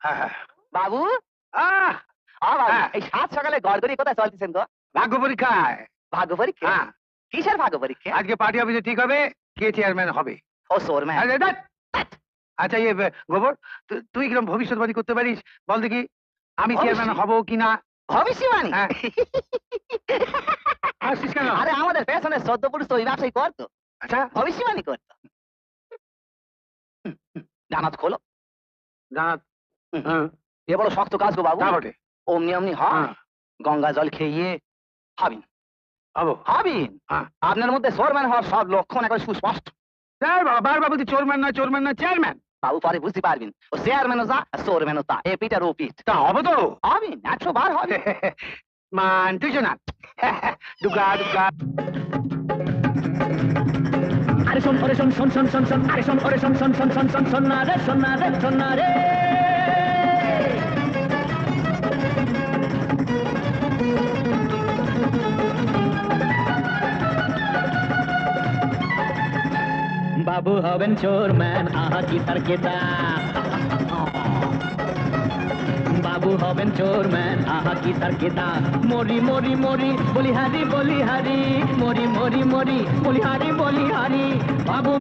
হ্যাঁ, হ্যাঁ। বাবু আহ! বাবু হ্যাঁ। এই সাত সকালে গড়গড়ি কোথায় চলতেছেন গো? ভাগ্য পরীক্ষায়। ভাগ্য পরীক্ষা? হ্যাঁ। কিসের ভাগ্য পরীক্ষা? আজকে পার্টি অফিসে ঠিক হবে কে চেয়ারম্যান হবে। ও সোরম্যান। আরে ধ্যাৎ! আচ্ছা গোবর, তুই কিরকম ভবিষ্যৎবাণী করতে পারিস বল দেখি? আমি চেয়ারম্যান হব কিনা? ভবিষ্যবাণী? হ্যাঁ। হাসছিস কেন? আরে আমাদের পেছনে ১৪ পুরুষ তো ওই ব্যবসায়ী করতো। আচ্ছা, ভবিষ্যবাণী করতো। জানাত খোলো। জানাত। হ্যাঁ, এ বড় শক্ত কাজ গো বাবু। তা বটে। অমনি অমনি হয়। হ্যাঁ, গঙ্গা জল খেয়ে হবেন। হবো। হবেন। হ্যাঁ। আপনার মধ্যে সোরম্যান হওয়ার সব লক্ষণ এখন সুস্পষ্ট। যাই বাবা, বারবার বলছি চোরম্যান নয়, চেয়ারম্যান। বাবু পরে বুঝতে পারবেন। ও চেয়ারম্যানও যা সোরম্যানও তা। এ পিঠ আর ও পিঠ। তা হবো তো। হবেন ১০০ বার হবে। মান তুই শোনা। দুগা দুগা। আরে শোন ওরে শোন শোন শোন শোন শোন আরে শোন ওরে শোন শোন শোন শোন শোন শোন না রে শোন না রে শোন না রে বাবু হবেন চোরম্যান আহা কি তার কেতা বাবু হবেন চোরম্যান আহা কি তার কেতা মরি মরি মরি বলিহারি বলিহারি মরি মরি মরি বলিহারি বলিহারি বাবু